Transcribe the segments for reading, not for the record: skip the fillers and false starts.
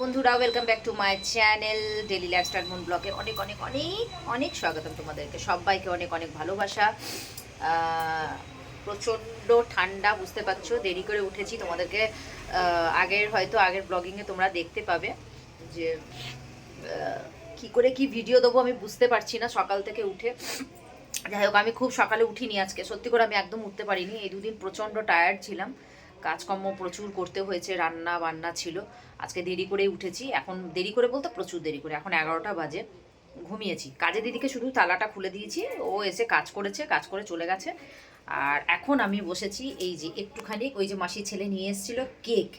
বন্ধুরা welcome back to my channel daily lifestyle moon ব্লগে অনেক অনেক অনেক অনেক স্বাগতম তোমাদেরকে সবাইকে অনেক অনেক ভালোবাসা। প্রচণ্ড ঠান্ডা, বুঝতে পারছো, দেরি করে উঠেছি। তোমাদেরকে আগের ব্লগিংয়ে তোমরা দেখতে পাবে যে কি করে কি ভিডিও দেবো আমি বুঝতে পারছি না সকাল থেকে উঠে। যাই হোক, আমি খুব সকালে উঠিনি আজকে, সত্যি করে আমি একদম উঠতে পারিনি। এই দুদিন প্রচণ্ড টায়ার্ড ছিলাম, কাজকর্ম প্রচুর করতে হয়েছে, রান্না বান্না ছিল। আজকে দেরি করেই উঠেছি, এখন দেরি করে বলতে প্রচুর দেরি করে, এখন 11টা বাজে। ঘুমিয়েছি, কাজে দিদিকে শুধু তালাটা খুলে দিয়েছি, ও এসে কাজ করেছে, কাজ করে চলে গেছে। আর এখন আমি বসেছি এই যে একটুখানি, ওই যে মাসির ছেলে নিয়ে এসেছিলো কেক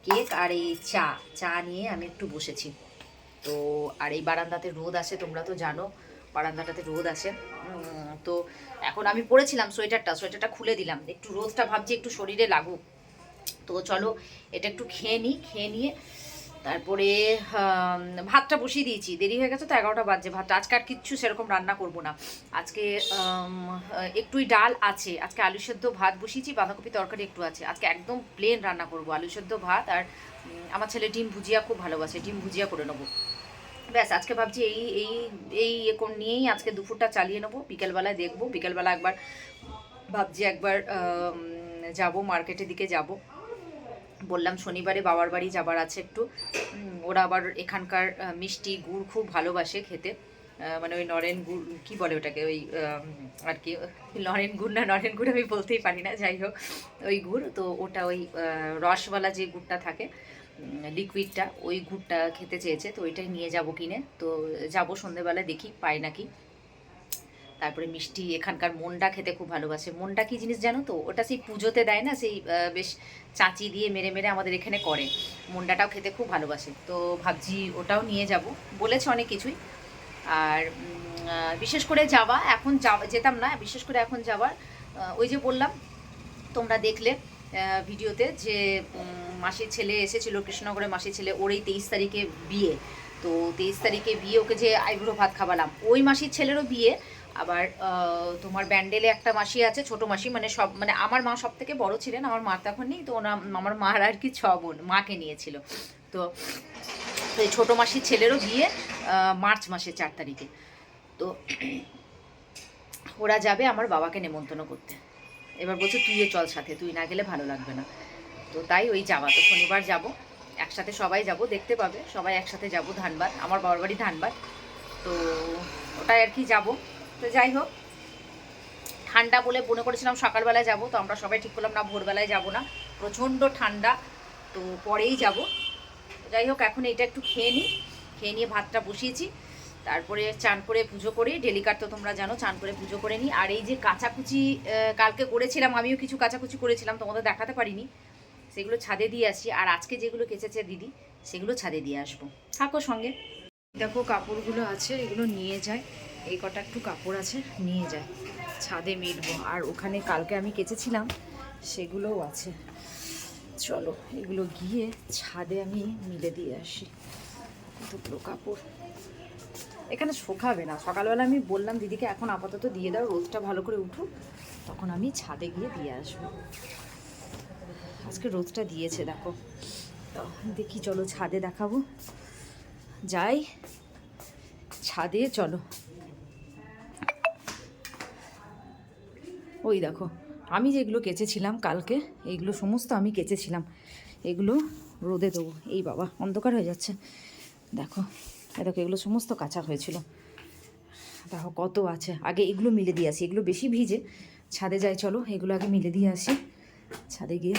কেক আর এই চা চা নিয়ে আমি একটু বসেছি। তো আর এই বারান্দাতে রোদ আসে, তোমরা তো জানো বারান্দাটাতে রোদ আসে। তো এখন আমি পরেছিলাম সোয়েটারটা খুলে দিলাম, একটু রোদটা ভাবছি একটু শরীরে লাগুক। তো চলো এটা একটু খেয়ে নিই, খেয়ে নিয়ে তারপরে ভাতটা বসিয়ে দিয়েছি। দেরি হয়ে গেছে তো, 11টা বাজে। ভাতটা আজকে আর কিচ্ছু সেরকম রান্না করব না আজকে। একটুই ডাল আছে, আজকে আলু সেদ্ধ ভাত বসিয়েছি, বাঁধাকপি তরকারি একটু আছে। আজকে একদম প্লেন রান্না করব, আলু সেদ্ধ ভাত। আর আমার ছেলে ডিম ভুজিয়া খুব ভালোবাসে, ডিম ভুজিয়া করে নেবো। ব্যাস, আজকে ভাবছি এই এই এই নিয়েই আজকে দুপুরটা চালিয়ে নেবো। বিকেলবেলায় দেখবো, বিকেলবেলা একবার ভাবছি একবার যাব, মার্কেটের দিকে যাব। বললাম শনিবারে বাবার বাড়ি যাবার আছে একটু। ওরা আবার এখানকার মিষ্টি গুড় খুব ভালোবাসে খেতে, মানে ওই নরেন গুড় কী বলে ওটাকে, ওই আর কি নরেন গুড় না নরেন গুড় আমি বলতেই পারি না, যাই হোক ওই গুড়। তো ওটা ওই রসওয়ালা যে গুড়টা থাকে, লিকুইডটা, ওই গুড়টা খেতে চেয়েছে, তো ওইটাই নিয়ে যাব কিনে। তো যাব সন্ধেবেলায়, দেখি পাই নাকি। তারপরে মিষ্টি, এখানকার মন্ডা খেতে খুব ভালোবাসে। মন্ডা কি জিনিস জানো তো? ওটা সেই পুজোতে দেয় না, সেই বেশ চাঁচি দিয়ে মেরে মেরে আমাদের এখানে করে। মন্ডাটাও খেতে খুব ভালোবাসে, তো ভাবছি ওটাও নিয়ে যাব। বলেছে অনেক কিছুই। আর বিশেষ করে যাওয়া, এখন যেতাম না, বিশেষ করে এখন যাওয়ার ওই যে বললাম, তোমরা দেখলে ভিডিওতে যে মাসির ছেলে এসেছিলো, কৃষ্ণনগরের মাসির ছেলে, ওর এই 23 তারিখে বিয়ে। তো 23 তারিখে বিয়ে, ওকে যে আইবুড়ো ভাত খাওয়ালাম, ওই মাসির ছেলেরও বিয়ে। আবার তোমার ব্যান্ডেলে একটা মাসি আছে, ছোট মাসি, মানে সব, মানে আমার মা সব থেকে বড় ছিলেন, আমার মা তো এখন নেই। তো আমার মার আর কি 6 বোন, মাকে নিয়েছিল। তো এই ছোটো মাসির ছেলেরও বিয়ে মার্চ মাসের 4 তারিখে। তো ওরা যাবে আমার বাবাকে নেমন্তন্ন করতে। এবার বলছে তুইও চল সাথে, তুই না গেলে ভালো লাগবে না। তো তাই ওই যাওয়া, তো শনিবার যাব, একসাথে সবাই যাব, দেখতে পাবে সবাই একসাথে যাব। ধানবাদ, আমার বাবার বাড়ি ধানবাদ। তো ওটাই আর কি যাব। তো যাই হোক, ঠান্ডা বলে মনে করেছিলাম সকালবেলায় যাব, তো আমরা সবাই ঠিক করলাম না, ভোরবেলায় যাব না, প্রচণ্ড ঠান্ডা, তো পরেই যাব। যাই হোক, এখন এটা একটু খেয়ে নিই, খেয়ে নিয়ে ভাতটা বসিয়েছি। তারপরে চান করে পুজো করি, ডেলিকার তো তোমরা জানো, চান করে পুজো করে নিই। আর এই যে কাচাকুচি কালকে করেছিলাম, আমিও কিছু কাচাকুচি করেছিলাম, তোমাদের দেখাতে পারিনি, সেগুলো ছাদে দিয়ে আসি। আর আজকে যেগুলো কেচেছে দিদি, সেগুলো ছাদে দিয়ে আসবো, থাকো সঙ্গে। দেখো কাপড়গুলো আছে, এগুলো নিয়ে যায়, এই কটা একটু কাপড় আছে, নিয়ে যায়, ছাদে মিলবো। আর ওখানে কালকে আমি কেচেছিলাম, সেগুলোও আছে। চলো এগুলো গিয়ে ছাদে আমি মিলে দিয়ে আসি। দুটো কাপড় এখানে শুকাবে না, সকালবেলা আমি বললাম দিদিকে এখন আপাতত দিয়ে দাও, রোদটা ভালো করে উঠুক, তখন আমি ছাদে গিয়ে দিয়ে আসবো। আজকে রোদটা দিয়েছে দেখো, দেখি চলো ছাদে দেখাবো, যাই ছাদে, চলো। ওই দেখো, আমি যেগুলো কেচেছিলাম কালকে, এইগুলো সমস্ত আমি কেচেছিলাম, এগুলো রোদে দেবো। এই বাবা অন্ধকার হয়ে যাচ্ছে, দেখো দেখো, এগুলো সমস্ত কাঁচা হয়েছিল, দেখো কত আছে। আগে এগুলো মিলে দিয়ে আসি, এগুলো বেশি ভিজে, ছাদে যাই চলো, এগুলো আগে মিলে দিয়ে আসি। ছাদে গিয়ে,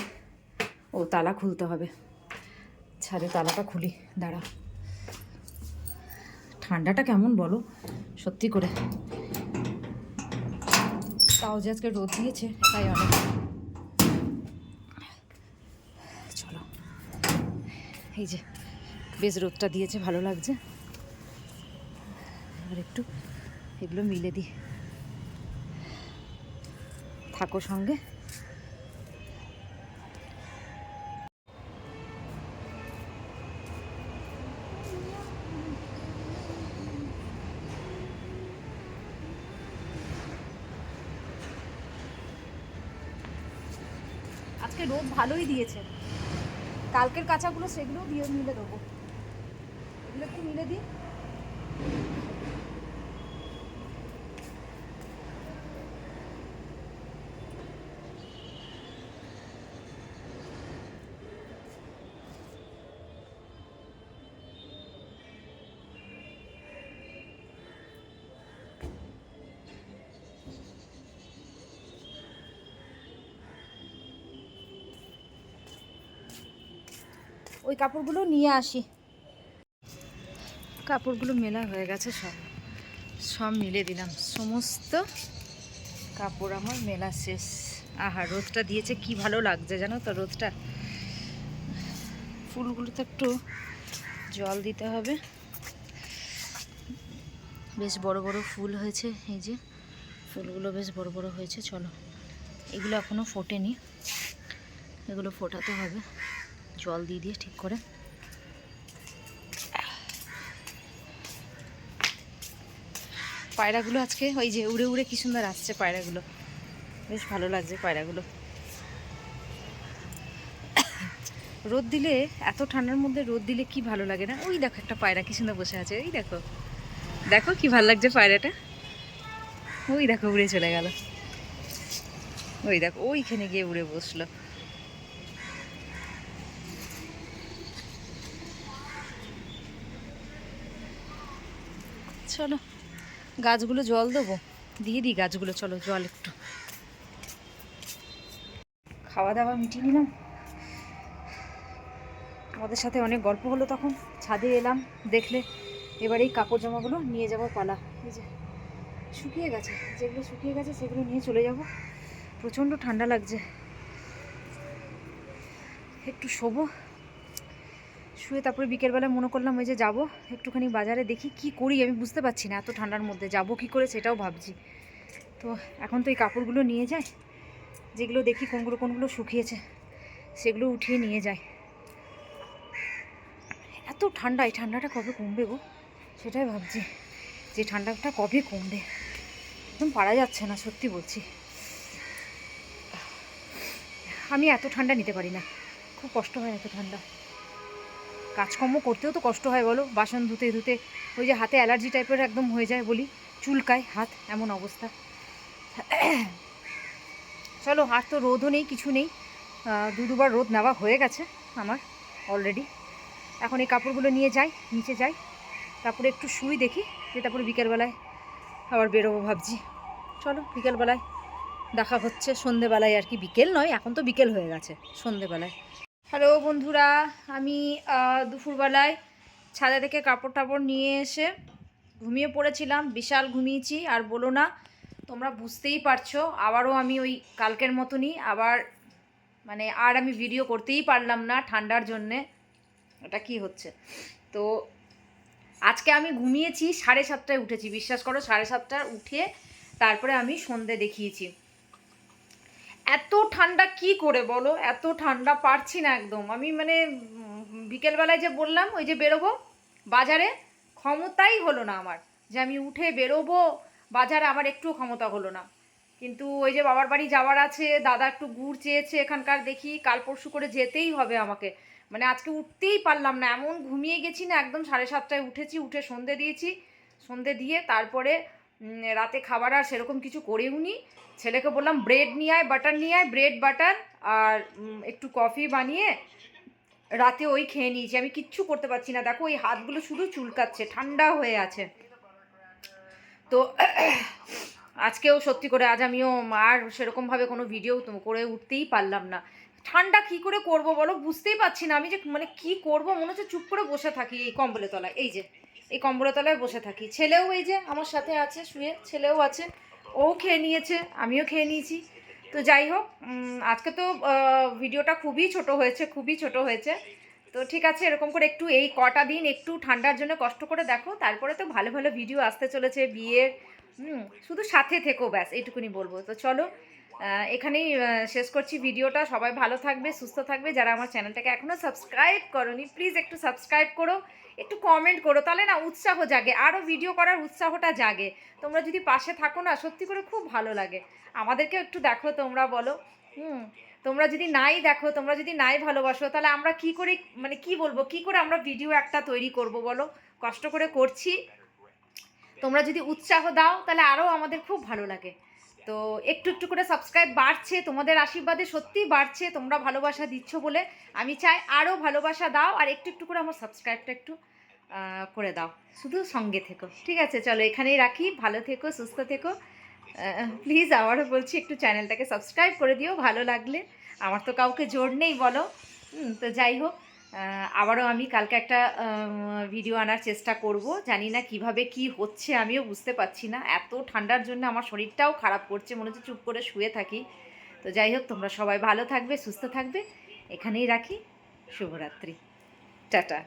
ও তালা খুলতে হবে, ছাদে তালাটা খুলি, দাঁড়া। ঠান্ডাটা কেমন বলো সত্যি করে, তাও যে আজকে রোদ দিয়েছে তাই অনেক। চলো, এই যে বেশ রোদটা দিয়েছে, ভালো লাগছে। আর একটু এগুলো মিলে দিই, থাকো সঙ্গে। আজকে রোদ ভালোই দিয়েছে, কালকের কাঁচাগুলো সেগুলোও দিয়ে মিলে দেবো। একটু মিলে দিই। ওই কাপড়গুলো নিয়ে আসি। কাপড়গুলো মেলা হয়ে গেছে, সব সব মিলে দিলাম। সমস্ত কাপড় আমার মেলা শেষ। আহা, রোদটা দিয়েছে কি ভালো লাগছে জানো তো রোদটা। ফুলগুলোতে একটু জল দিতে হবে। বেশ বড় বড় ফুল হয়েছে, এই যে ফুলগুলো বেশ বড় বড় হয়েছে। চলো, এগুলো এখনও ফোটেনি, এগুলো ফোটাতে হবে জল দিয়ে দিয়ে ঠিক করে। পায়রাগুলো আজকে ওই যে উড়ে উড়ে কি সুন্দর আসছে পায়রাগুলো, বেশ ভালো লাগছে পায়রাগুলো। রোদ দিলে, এত ঠান্ডার মধ্যে রোদ দিলে কি ভালো লাগে না। ওই দেখো একটা পায়রা কি সুন্দর বসে আছে, ওই দেখো, দেখো কি ভালো লাগছে পায়রাটা। ওই দেখো উড়ে চলে গেল, ওই দেখো ওইখানে গিয়ে উড়ে বসলো। চলো গাছগুলো জল দেবো, দিয়ে দিই গাছগুলো। চলো জল একটু। খাওয়া দাওয়া মিটিয়ে নিলাম, আমাদের সাথে অনেক গল্প হলো। তখন ছাদে এলাম, দেখলে এবার এই কাপড় জামাগুলো নিয়ে যাবো পালা। এই যে শুকিয়ে গেছে, যেগুলো শুকিয়ে গেছে সেগুলো নিয়ে চলে যাব। প্রচণ্ড ঠান্ডা লাগছে, একটু শোবো, শুয়ে তারপরে বিকেলবেলা মনে করলাম ওই যে যাবো একটুখানি বাজারে, দেখি কি করি আমি বুঝতে পারছি না। এত ঠান্ডার মধ্যে যাব কি করে সেটাও ভাবছি। তো এখন তো এই কাপড়গুলো নিয়ে যায়, যেগুলো দেখি কোনগুলো কোনগুলো শুকিয়েছে সেগুলো উঠিয়ে নিয়ে যায়। এত ঠান্ডা, এই ঠান্ডাটা কবে কমবে গো, সেটাই ভাবছি যে ঠান্ডাটা কবে কমবে। একদম পারা যাচ্ছে না, সত্যি বলছি। আমি এত ঠান্ডা নিতে পারি না, খুব কষ্ট হয় এত ঠান্ডা। কাজকর্ম করতেও তো কষ্ট হয় বলো, বাসন ধুতে ধুতে ওই যে হাতে অ্যালার্জি টাইপের একদম হয়ে যায়, বলি চুলকায় হাত, এমন অবস্থা। চলো, আর তো রোদও নেই, কিছু নেই, দুবার রোদ নেওয়া হয়ে গেছে আমার অলরেডি। এখন এই কাপড়গুলো নিয়ে যাই, নিচে যাই, তারপরে একটু শুই, দেখি যে তারপরে বিকেলবেলায় আবার বেরোবো ভাবছি। চলো বিকেলবেলায় দেখা হচ্ছে, সন্ধেবেলায় আর কি, বিকেল নয় এখন তো বিকেল হয়ে গেছে, সন্ধেবেলায়। হ্যালো বন্ধুরা, আমি দুপুরবেলায় ছাদে থেকে কাপড় টাপড় নিয়ে এসে ঘুমিয়ে পড়েছিলাম, বিশাল ঘুমিয়েছি আর বলো না। তোমরা বুঝতেই পারছো, আবারও আমি ওই কালকের মতনই আবার মানে আর আমি ভিডিও করতেই পারলাম না ঠান্ডার জন্যে। এটা কি হচ্ছে। তো আজকে আমি ঘুমিয়েছি 7:30টায় উঠেছি, বিশ্বাস করো 7:30টায় উঠে তারপরে আমি সন্ধে দেখিয়েছি। এত ঠান্ডা কি করে বলো, এত ঠান্ডা পারছি না একদম আমি। মানে বিকেলবেলায় যে বললাম ওই যে বেরোবো বাজারে, ক্ষমতাই হলো না আমার যে আমি উঠে বেরোবো বাজারে, আমার একটুও ক্ষমতা হলো না। কিন্তু ওই যে বাবার বাড়ি যাওয়ার আছে, দাদা একটু গুড় চেয়েছে এখানকার, দেখি কাল পরশু করে যেতেই হবে আমাকে। মানে আজকে উঠতেই পারলাম না, এমন ঘুমিয়ে গেছি না একদম। 7:30টায় উঠেছি, উঠে সন্ধে দিয়েছি, সন্ধে দিয়ে তারপরে রাতে খাবার আর সেরকম কিছু করেও নি। ছেলেকে বললাম ব্রেড নিয়ে আয়, বাটার নিয়ে আয়, ব্রেড বাটার আর একটু কফি বানিয়ে রাতে ওই খেয়ে নিয়েছি। আমি কিচ্ছু করতে পারছি না, দেখো ওই হাতগুলো শুধু চুলকাচ্ছে, ঠান্ডা হয়ে আছে। তো আজকেও সত্যি করে আজ আমিও আর সেরকমভাবে কোনো ভিডিও করে উঠতেই পারলাম না। ঠান্ডা কি করে করব বলো, বুঝতেই পারছি না আমি যে মানে কি করব। মনে হচ্ছে চুপ করে বসে থাকি এই কম্বলের তলায়, এই যে এই কম্বলের তলায় বসে থাকি। ছেলেও এই যে আমার সাথে আছে শুয়ে, ছেলেও আছে, ও খেয়ে নিয়েছে, আমিও খেয়ে নিয়েছি। তো যাই হোক, আজকে তো ভিডিওটা খুবই ছোট হয়েছে, খুবই ছোট হয়েছে। তো ঠিক আছে, এরকম করে একটু এই কটা দিন একটু ঠান্ডার জন্য কষ্ট করে দেখো, তারপরে তো ভালো ভালো ভিডিও আসতে চলেছে বিয়ের। শুধু সাথে থেকো, ব্যাস এইটুকুনি বলবো। তো চলো এখানেই শেষ করছি ভিডিওটা। সবাই ভালো থাকবে, সুস্থ থাকবে। যারা আমার চ্যানেলটাকে এখনও সাবস্ক্রাইব করোনি প্লিজ একটু সাবস্ক্রাইব করো, একটু কমেন্ট করো, তাহলে না উৎসাহ জাগে, আরও ভিডিও করার উৎসাহটা জাগে। তোমরা যদি পাশে থাকো না, সত্যি করে খুব ভালো লাগে। আমাদেরকেও একটু দেখো তোমরা, বলো তোমরা যদি নাই দেখো, তোমরা যদি নাই ভালোবাসো, তাহলে আমরা কি করে, মানে কি বলবো, কি করে আমরা ভিডিও একটা তৈরি করব বলো? কষ্ট করে করছি, তোমরা যদি উৎসাহ দাও তাহলে আরও আমাদের খুব ভালো লাগে। তো একটু একটু করে সাবস্ক্রাইব বাড়ছে, তোমাদের আশীর্বাদে সত্যিই বাড়ছে, তোমরা ভালোবাসা দিচ্ছ বলে আমি চাই আরও ভালোবাসা দাও, আর একটু একটু করে আমার সাবস্ক্রাইবটা একটু করে দাও, শুধু সঙ্গে থেকো। ঠিক আছে, চলো এখানেই রাখি, ভালো থেকো, সুস্থ থেকো। প্লিজ আবারও বলছি, একটু চ্যানেলটাকে সাবস্ক্রাইব করে দিও ভালো লাগলে। আমার তো কাউকে জোর নেই বলো। তো যাই হোক, আবারও আমি কালকে একটা ভিডিও আনার চেষ্টা করব। জানি না কিভাবে কি হচ্ছে, আমিও বুঝতে পারছি না, এত ঠান্ডার জন্য আমার শরীরটাও খারাপ করছে, মনে হচ্ছে চুপ করে শুয়ে থাকি। তো যাই হোক, তোমরা সবাই ভালো থাকবে, সুস্থ থাকবে, এখানেই রাখি। শুভরাত্রি, টাটা।